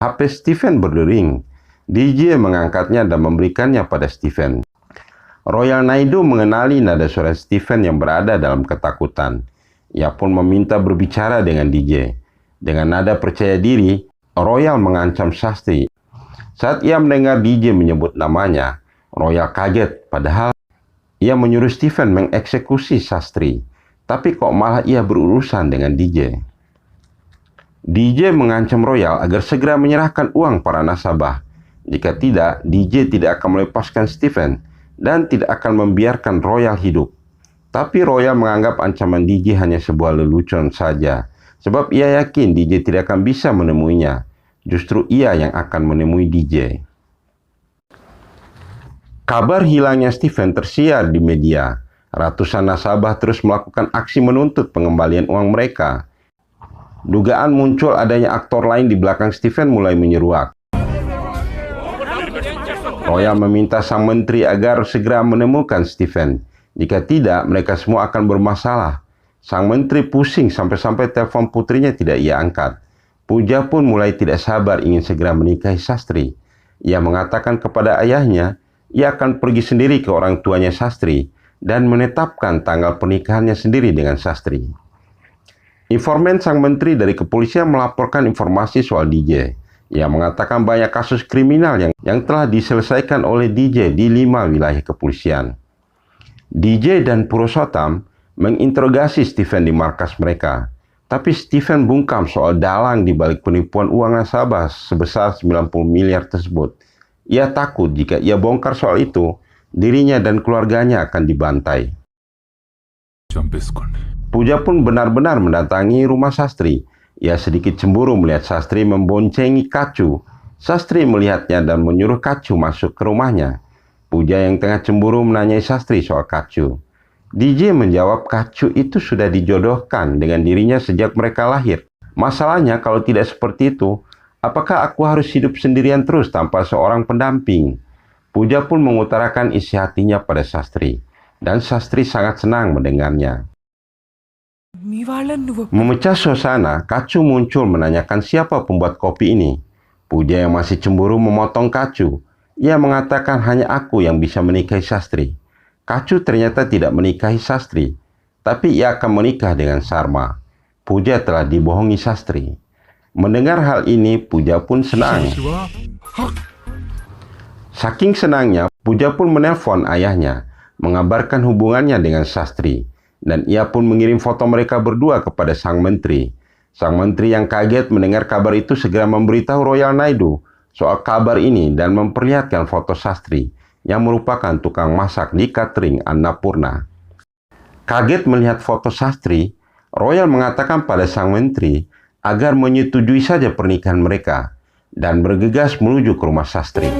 HP Stephen berdering. DJ mengangkatnya dan memberikannya pada Stephen. Royal Naidu mengenali nada suara Stephen yang berada dalam ketakutan. Ia pun meminta berbicara dengan DJ. Dengan nada percaya diri, Royal mengancam Sastri. Saat ia mendengar DJ menyebut namanya, Royal kaget, padahal ia menyuruh Stephen mengeksekusi Sastri. Tapi kok malah ia berurusan dengan DJ. DJ mengancam Royal agar segera menyerahkan uang para nasabah. Jika tidak, DJ tidak akan melepaskan Stephen dan tidak akan membiarkan Royal hidup. Tapi Royal menganggap ancaman DJ hanya sebuah lelucon saja, sebab ia yakin DJ tidak akan bisa menemuinya. Justru ia yang akan menemui DJ. Kabar hilangnya Stephen tersiar di media. Ratusan nasabah terus melakukan aksi menuntut pengembalian uang mereka. Dugaan muncul adanya aktor lain di belakang Stephen mulai menyeruak. Royal meminta sang menteri agar segera menemukan Stephen. Jika tidak, mereka semua akan bermasalah. Sang menteri pusing sampai-sampai telepon putrinya tidak ia angkat. Puja pun mulai tidak sabar ingin segera menikahi Sastri. Ia mengatakan kepada ayahnya, ia akan pergi sendiri ke orang tuanya Sastri dan menetapkan tanggal pernikahannya sendiri dengan Sastri. Informan sang menteri dari kepolisian melaporkan informasi soal DJ. Ia mengatakan banyak kasus kriminal yang telah diselesaikan oleh DJ di 5 wilayah kepolisian. DJ dan Purosotam menginterogasi Stephen di markas mereka. Tapi Stephen bungkam soal dalang di balik penipuan uang nasabah sebesar 90 miliar tersebut. Ia takut jika ia bongkar soal itu, dirinya dan keluarganya akan dibantai. Puja pun benar-benar mendatangi rumah Sastri. Ia sedikit cemburu melihat Sastri memboncengi Kacu. Sastri melihatnya dan menyuruh Kacu masuk ke rumahnya. Puja yang tengah cemburu menanyai Sastri soal Kacu. DJ menjawab Kacu itu sudah dijodohkan dengan dirinya sejak mereka lahir. Masalahnya kalau tidak seperti itu, apakah aku harus hidup sendirian terus tanpa seorang pendamping? Puja pun mengutarakan isi hatinya pada Sastri. Dan Sastri sangat senang mendengarnya. Memecah suasana, Kacu muncul menanyakan siapa pembuat kopi ini. Puja yang masih cemburu memotong Kacu. Ia mengatakan hanya aku yang bisa menikahi Sastri. Kacu ternyata tidak menikahi Sastri, tapi ia akan menikah dengan Sarma. Puja telah dibohongi Sastri. Mendengar hal ini, Puja pun senang. Saking senangnya, Puja pun menelpon ayahnya, mengabarkan hubungannya dengan Sastri. Dan ia pun mengirim foto mereka berdua kepada sang menteri. Sang menteri yang kaget mendengar kabar itu segera memberitahu Royal Naidu soal kabar ini dan memperlihatkan foto Sastri yang merupakan tukang masak di catering Annapurna. Kaget melihat foto Sastri, Royal mengatakan pada sang menteri agar menyetujui saja pernikahan mereka dan bergegas menuju ke rumah Sastri.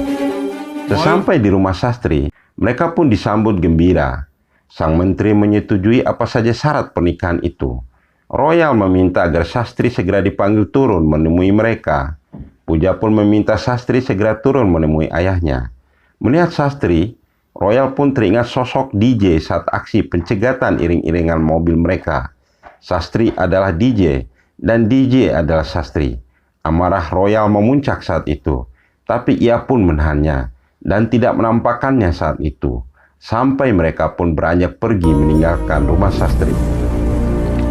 Sesampai di rumah Sastri, mereka pun disambut gembira. Sang menteri menyetujui apa saja syarat pernikahan itu. Royal meminta agar Sastri segera dipanggil turun menemui mereka. Puja pun meminta Sastri segera turun menemui ayahnya. Melihat Sastri, Royal pun teringat sosok DJ saat aksi pencegatan iring-iringan mobil mereka. Sastri adalah DJ, dan DJ adalah Sastri. Amarah Royal memuncak saat itu, tapi ia pun menahannya, dan tidak menampakkannya saat itu. Sampai mereka pun beranjak pergi meninggalkan rumah Sastri.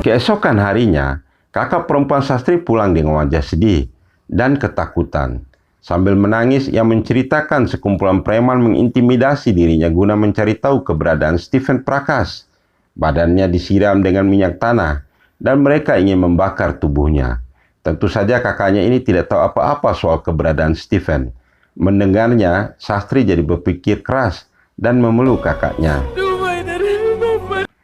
Keesokan harinya, kakak perempuan Sastri pulang dengan wajah sedih dan ketakutan. Sambil menangis, ia menceritakan sekumpulan preman mengintimidasi dirinya guna mencari tahu keberadaan Stephen Prakash. Badannya disiram dengan minyak tanah, dan mereka ingin membakar tubuhnya. Tentu saja kakaknya ini tidak tahu apa-apa soal keberadaan Stephen. Mendengarnya, Sastri jadi berpikir keras dan memeluk kakaknya.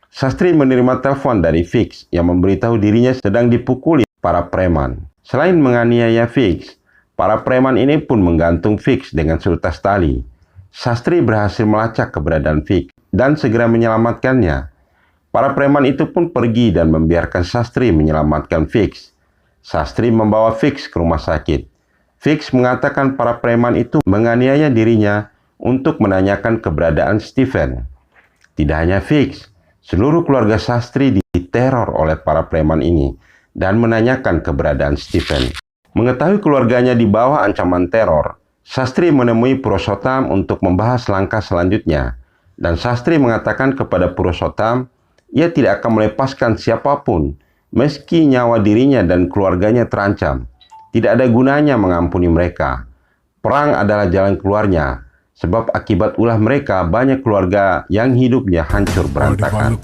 Sastri menerima telepon dari Fix yang memberitahu dirinya sedang dipukuli para preman. Selain menganiaya Fix, para preman ini pun menggantung Fix dengan seutas tali. Sastri berhasil melacak keberadaan Fix dan segera menyelamatkannya. Para preman itu pun pergi dan membiarkan Sastri menyelamatkan Fix. Sastri membawa Fix ke rumah sakit. Fix mengatakan para preman itu menganiaya dirinya untuk menanyakan keberadaan Stephen. Tidak hanya Fix, seluruh keluarga Sastri diteror oleh para preman ini dan menanyakan keberadaan Stephen. Mengetahui keluarganya di bawah ancaman teror, Sastri menemui Purushottam untuk membahas langkah selanjutnya. Dan Sastri mengatakan kepada Purushottam, ia tidak akan melepaskan siapapun, meski nyawa dirinya dan keluarganya terancam. Tidak ada gunanya mengampuni mereka. Perang adalah jalan keluarnya, sebab akibat ulah mereka banyak keluarga yang hidupnya hancur berantakan.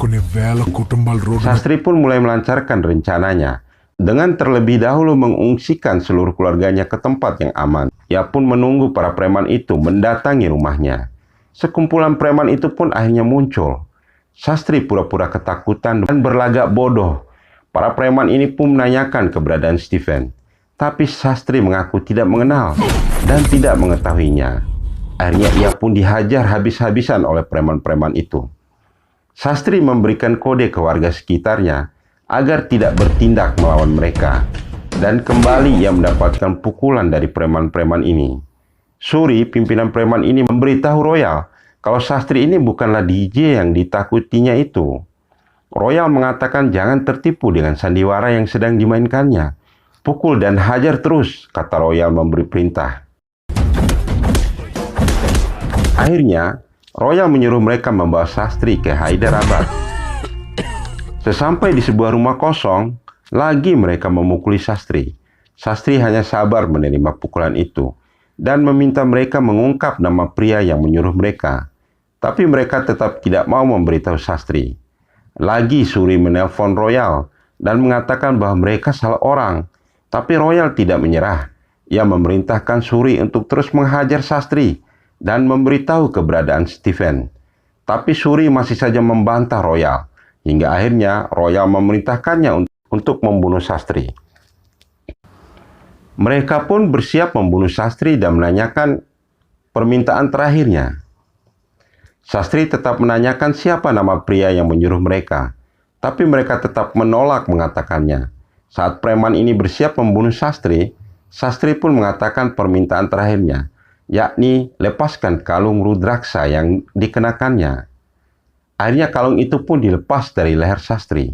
Sastri pun mulai melancarkan rencananya. Dengan terlebih dahulu mengungsikan seluruh keluarganya ke tempat yang aman. Ia pun menunggu para preman itu mendatangi rumahnya. Sekumpulan preman itu pun akhirnya muncul. Sastri pura-pura ketakutan dan berlagak bodoh. Para preman ini pun menanyakan keberadaan Stephen. Tapi Sastri mengaku tidak mengenal dan tidak mengetahuinya. Akhirnya ia pun dihajar habis-habisan oleh preman-preman itu. Sastri memberikan kode ke warga sekitarnya agar tidak bertindak melawan mereka. Dan kembali ia mendapatkan pukulan dari preman-preman ini. Suri, pimpinan preman ini, memberitahu Royal kalau Sastri ini bukanlah DJ yang ditakutinya itu. Royal mengatakan jangan tertipu dengan sandiwara yang sedang dimainkannya. Pukul dan hajar terus, kata Royal memberi perintah. Akhirnya, Royal menyuruh mereka membawa Sastri ke Hyderabad. Sesampai di sebuah rumah kosong, lagi mereka memukuli Sastri. Sastri hanya sabar menerima pukulan itu dan meminta mereka mengungkap nama pria yang menyuruh mereka. Tapi mereka tetap tidak mau memberitahu Sastri. Lagi Suri menelpon Royal dan mengatakan bahwa mereka salah orang. Tapi Royal tidak menyerah. Ia memerintahkan Suri untuk terus menghajar Sastri dan memberitahu keberadaan Stephen. Tapi Suri masih saja membantah Royal. Hingga akhirnya Royal memerintahkannya untuk membunuh Sastri. Mereka pun bersiap membunuh Sastri dan menanyakan permintaan terakhirnya. Sastri tetap menanyakan siapa nama pria yang menyuruh mereka, tapi mereka tetap menolak mengatakannya. Saat preman ini bersiap membunuh Sastri, Sastri pun mengatakan permintaan terakhirnya, yakni lepaskan kalung rudraksa yang dikenakannya. Akhirnya kalung itu pun dilepas dari leher Sastri.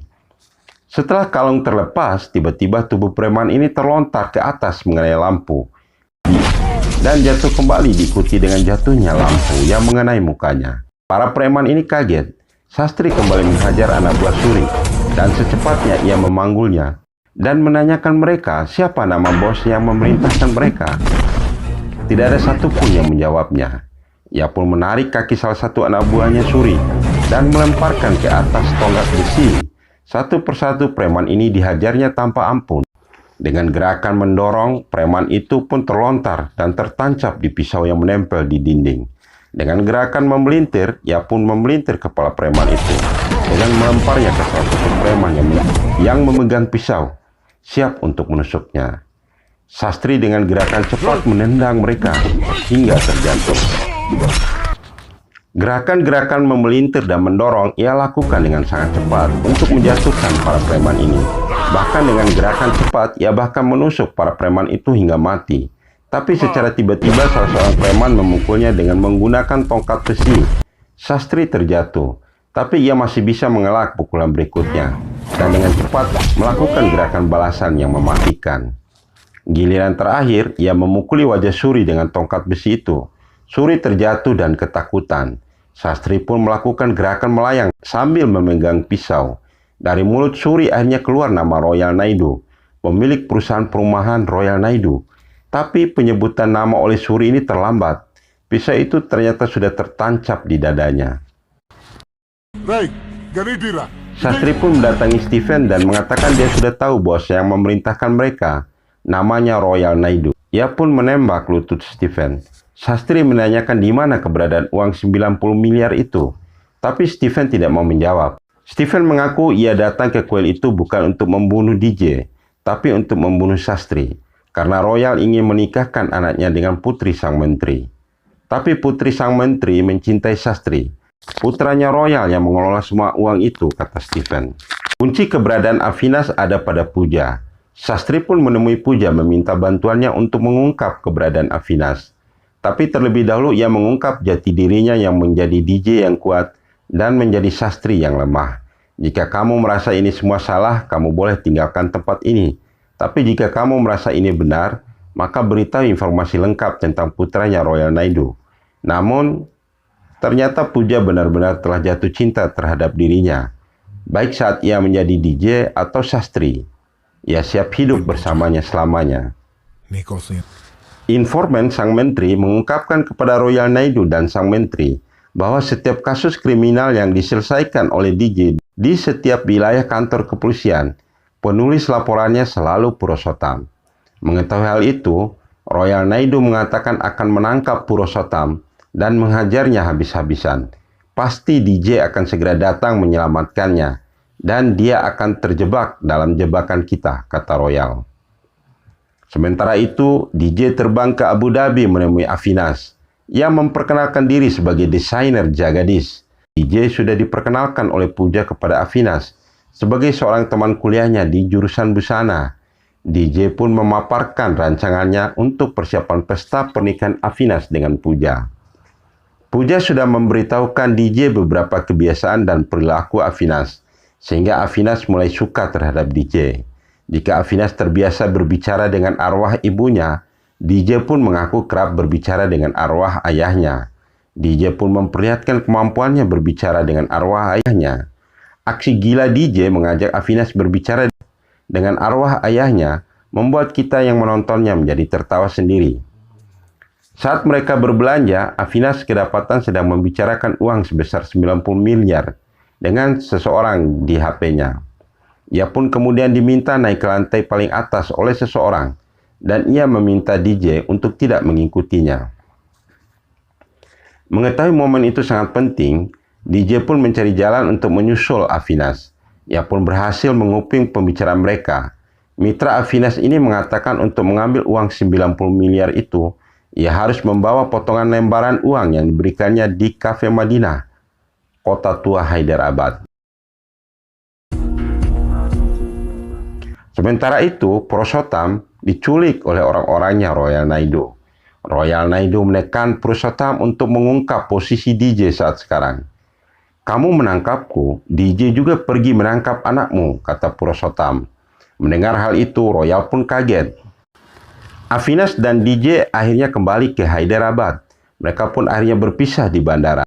Setelah kalung terlepas, tiba-tiba tubuh preman ini terlontar ke atas mengenai lampu dan jatuh kembali diikuti dengan jatuhnya lampu yang mengenai mukanya. Para preman ini kaget. Sastri kembali menghajar anak buah Suri dan secepatnya ia memanggulnya dan menanyakan mereka siapa nama bos yang memerintahkan mereka. Tidak ada satupun yang menjawabnya. Ia pun menarik kaki salah satu anak buahnya Suri dan melemparkan ke atas tonggak besi. Satu persatu preman ini dihajarnya tanpa ampun. Dengan gerakan mendorong, preman itu pun terlontar dan tertancap di pisau yang menempel di dinding. Dengan gerakan memelintir, ia pun memelintir kepala preman itu dengan melemparnya ke salah satu preman yang memegang pisau, siap untuk menusuknya. Sastri dengan gerakan cepat menendang mereka hingga terjatuh. Gerakan-gerakan memelintir dan mendorong ia lakukan dengan sangat cepat untuk menjatuhkan para preman ini. Bahkan dengan gerakan cepat, ia bahkan menusuk para preman itu hingga mati. Tapi secara tiba-tiba salah seorang preman memukulnya dengan menggunakan tongkat besi. Sastri terjatuh, tapi ia masih bisa mengelak pukulan berikutnya dan dengan cepat melakukan gerakan balasan yang mematikan. Giliran terakhir, ia memukuli wajah Suri dengan tongkat besi itu. Suri terjatuh dan ketakutan. Sastri pun melakukan gerakan melayang sambil memegang pisau. Dari mulut Suri akhirnya keluar nama Royal Naidu, pemilik perusahaan perumahan Royal Naidu. Tapi penyebutan nama oleh Suri ini terlambat. Pisau itu ternyata sudah tertancap di dadanya. Sastri pun mendatangi Stephen dan mengatakan dia sudah tahu bos yang memerintahkan mereka. Namanya Royal Naidu. Ia pun menembak lutut Stephen. Sastri menanyakan di mana keberadaan uang 90 miliar itu. Tapi Stephen tidak mau menjawab. Stephen mengaku ia datang ke kuil itu bukan untuk membunuh DJ, tapi untuk membunuh Sastri. Karena Royal ingin menikahkan anaknya dengan putri sang menteri. Tapi putri sang menteri mencintai Sastri. Putranya Royal yang mengelola semua uang itu, kata Stephen. Kunci keberadaan Avinash ada pada Pooja. Sastri pun menemui Pooja meminta bantuannya untuk mengungkap keberadaan Avinash. Tapi terlebih dahulu ia mengungkap jati dirinya yang menjadi DJ yang kuat dan menjadi Sastri yang lemah. Jika kamu merasa ini semua salah, kamu boleh tinggalkan tempat ini. Tapi jika kamu merasa ini benar, maka beritahu informasi lengkap tentang putranya Royal Naidu. Namun, ternyata Puja benar-benar telah jatuh cinta terhadap dirinya, baik saat ia menjadi DJ atau sastri. Ia siap hidup bersamanya selamanya. Informan sang menteri mengungkapkan kepada Royal Naidu dan sang menteri bahwa setiap kasus kriminal yang diselesaikan oleh DJ di setiap wilayah kantor kepolisian, penulis laporannya selalu Purosotam. Mengetahui hal itu, Royal Naidu mengatakan akan menangkap Purosotam dan menghajarnya habis-habisan. Pasti DJ akan segera datang menyelamatkannya, dan dia akan terjebak dalam jebakan kita, kata Royal. Sementara itu, DJ terbang ke Abu Dhabi menemui Avinas. Ia memperkenalkan diri sebagai desainer Jagadish. DJ sudah diperkenalkan oleh Puja kepada Avinas sebagai seorang teman kuliahnya di jurusan busana. DJ pun memaparkan rancangannya untuk persiapan pesta pernikahan Avinas dengan Puja. Puja sudah memberitahukan DJ beberapa kebiasaan dan perilaku Avinas, sehingga Avinas mulai suka terhadap DJ. Jika Avinas terbiasa berbicara dengan arwah ibunya, DJ pun mengaku kerap berbicara dengan arwah ayahnya. DJ pun memperlihatkan kemampuannya berbicara dengan arwah ayahnya. Aksi gila DJ mengajak Avinas berbicara dengan arwah ayahnya membuat kita yang menontonnya menjadi tertawa sendiri. Saat mereka berbelanja, Avinas kedapatan sedang membicarakan uang sebesar 90 miliar dengan seseorang di HP-nya. Ia pun kemudian diminta naik ke lantai paling atas oleh seseorang, dan ia meminta DJ untuk tidak mengikutinya. Mengetahui momen itu sangat penting, DJ pun mencari jalan untuk menyusul Avinas. Ia pun berhasil menguping pembicaraan mereka. Mitra Avinas ini mengatakan untuk mengambil uang 90 miliar itu, ia harus membawa potongan lembaran uang yang diberikannya di Cafe Madinah, kota tua Hyderabad. Sementara itu, Purosotam diculik oleh orang-orangnya Royal Naidu. Royal Naidu menekan Purosotam untuk mengungkap posisi DJ saat sekarang. Kamu menangkapku, DJ juga pergi menangkap anakmu, kata Purosotam. Mendengar hal itu, Royal pun kaget. Avinas dan DJ akhirnya kembali ke Hyderabad. Mereka pun akhirnya berpisah di bandara.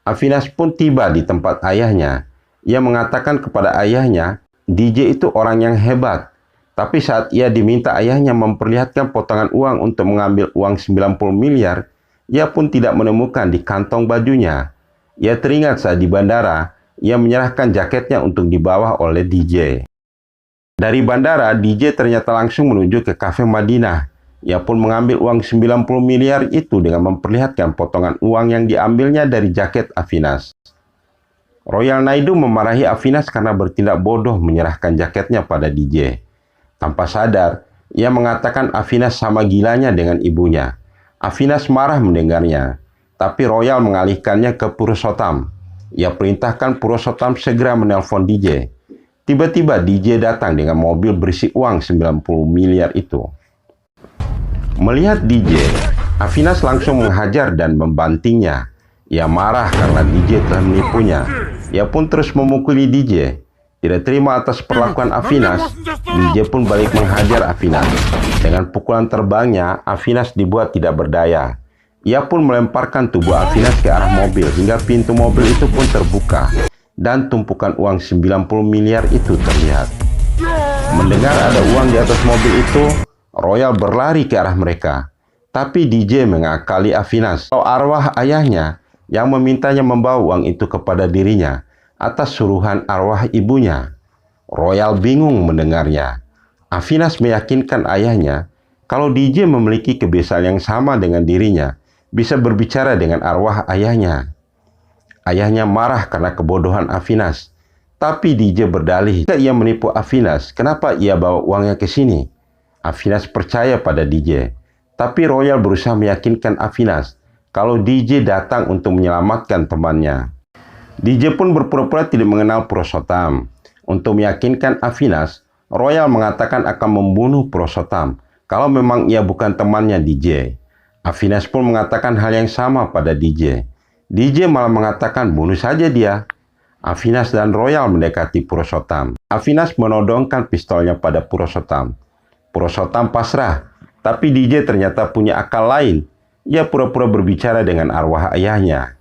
Avinas pun tiba di tempat ayahnya. Ia mengatakan kepada ayahnya, DJ itu orang yang hebat. Tapi saat ia diminta ayahnya memperlihatkan potongan uang untuk mengambil uang 90 miliar, ia pun tidak menemukan di kantong bajunya. Ia teringat saat di bandara, ia menyerahkan jaketnya untuk dibawa oleh DJ. Dari bandara, DJ ternyata langsung menuju ke Cafe Madinah. Ia pun mengambil uang 90 miliar itu dengan memperlihatkan potongan uang yang diambilnya dari jaket Avinas. Royal Naidu memarahi Avinas karena bertindak bodoh menyerahkan jaketnya pada DJ. Tanpa sadar, ia mengatakan Avinas sama gilanya dengan ibunya. Avinas marah mendengarnya, tapi Royal mengalihkannya ke Purosotam. Ia perintahkan Purosotam segera menelpon DJ. Tiba-tiba DJ datang dengan mobil berisi uang 90 miliar itu. Melihat DJ, Avinas langsung menghajar dan membantingnya. Ia marah karena DJ telah menipunya. Ia pun terus memukuli DJ. Tidak terima atas perlakuan Avinas, DJ pun balik menghajar Avinas. Dengan pukulan terbangnya, Avinas dibuat tidak berdaya. Ia pun melemparkan tubuh Avinas ke arah mobil hingga pintu mobil itu pun terbuka dan tumpukan uang 90 miliar itu terlihat. Mendengar ada uang di atas mobil itu, Royal berlari ke arah mereka. Tapi DJ mengakali Avinas atau arwah ayahnya yang memintanya membawa uang itu kepada dirinya atas suruhan arwah ibunya. Royal bingung mendengarnya. Avinas meyakinkan ayahnya kalau DJ memiliki kebiasaan yang sama dengan dirinya, bisa berbicara dengan arwah ayahnya. Ayahnya marah karena kebodohan Avinas. Tapi DJ berdalih, jika ia menipu Avinas, kenapa ia bawa uangnya ke sini? Avinas percaya pada DJ. Tapi Royal berusaha meyakinkan Avinas kalau DJ datang untuk menyelamatkan temannya. DJ pun berpura-pura tidak mengenal Purosotam. Untuk meyakinkan Avinas, Royal mengatakan akan membunuh Purosotam kalau memang ia bukan temannya DJ. Avinas pun mengatakan hal yang sama pada DJ. DJ malah mengatakan bunuh saja dia. Avinas dan Royal mendekati Purosotam. Afinas menodongkan pistolnya pada Purosotam. Purosotam pasrah, tapi DJ ternyata punya akal lain. Ia pura-pura berbicara dengan arwah ayahnya.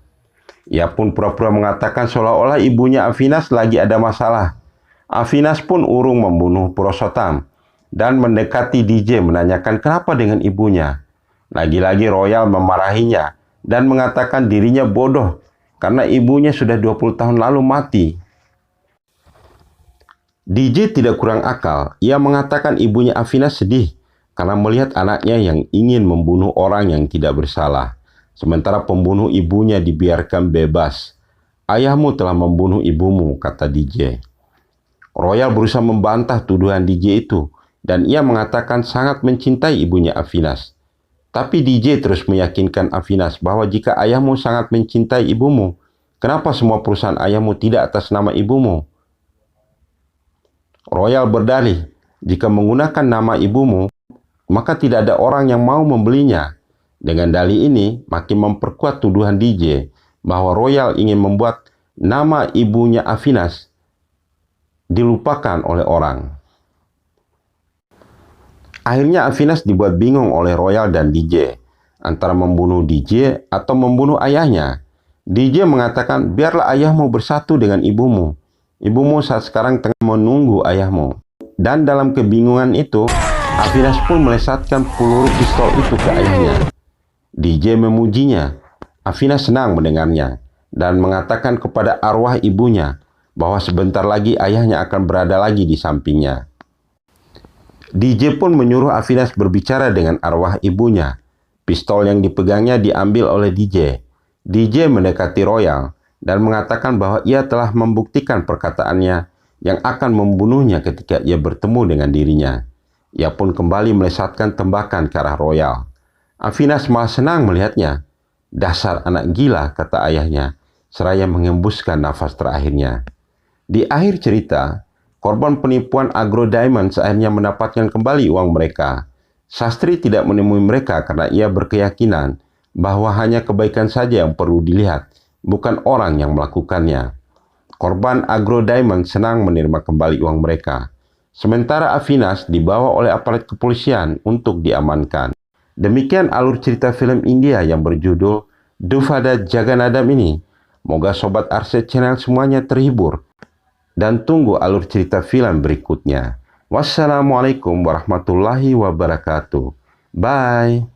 Ia pun pura-pura mengatakan seolah-olah ibunya Afinas lagi ada masalah. Afinas pun urung membunuh Purosotam dan mendekati DJ menanyakan kenapa dengan ibunya. Lagi-lagi Royal memarahinya dan mengatakan dirinya bodoh karena ibunya sudah 20 tahun lalu mati. DJ tidak kurang akal. Ia mengatakan ibunya Afinas sedih karena melihat anaknya yang ingin membunuh orang yang tidak bersalah. Sementara pembunuh ibunya dibiarkan bebas. Ayahmu telah membunuh ibumu, kata DJ. Royal berusaha membantah tuduhan DJ itu dan ia mengatakan sangat mencintai ibunya Afinas. Tapi DJ terus meyakinkan Afinas bahwa jika ayahmu sangat mencintai ibumu, kenapa semua perusahaan ayahmu tidak atas nama ibumu? Royal berdalih, jika menggunakan nama ibumu, maka tidak ada orang yang mau membelinya. Dengan dalih ini, makin memperkuat tuduhan DJ bahwa Royal ingin membuat nama ibunya Afinas dilupakan oleh orang. Akhirnya Afinas dibuat bingung oleh Royal dan DJ, antara membunuh DJ atau membunuh ayahnya. DJ mengatakan, biarlah ayahmu bersatu dengan ibumu. Ibumu saat sekarang tengah menunggu ayahmu. Dan dalam kebingungan itu, Afinas pun melesatkan peluru pistol itu ke ayahnya. DJ memujinya. Afinas senang mendengarnya dan mengatakan kepada arwah ibunya bahwa sebentar lagi ayahnya akan berada lagi di sampingnya. DJ pun menyuruh Afinas berbicara dengan arwah ibunya. Pistol yang dipegangnya diambil oleh DJ. DJ mendekati Royal dan mengatakan bahwa ia telah membuktikan perkataannya yang akan membunuhnya ketika ia bertemu dengan dirinya. Ia pun kembali melesatkan tembakan ke arah Royal. Afinas malah senang melihatnya. Dasar anak gila, kata ayahnya, seraya mengembuskan nafas terakhirnya. Di akhir cerita, korban penipuan Agro Diamonds akhirnya mendapatkan kembali uang mereka. Sastri tidak menemui mereka karena ia berkeyakinan bahwa hanya kebaikan saja yang perlu dilihat, bukan orang yang melakukannya. Korban Agro Diamond senang menerima kembali uang mereka. Sementara Afinas dibawa oleh aparat kepolisian untuk diamankan. Demikian alur cerita film India yang berjudul Duvada Jaganadam ini. Moga Sobat Arset Channel semuanya terhibur. Dan tunggu alur cerita film berikutnya. Wassalamualaikum warahmatullahi wabarakatuh. Bye.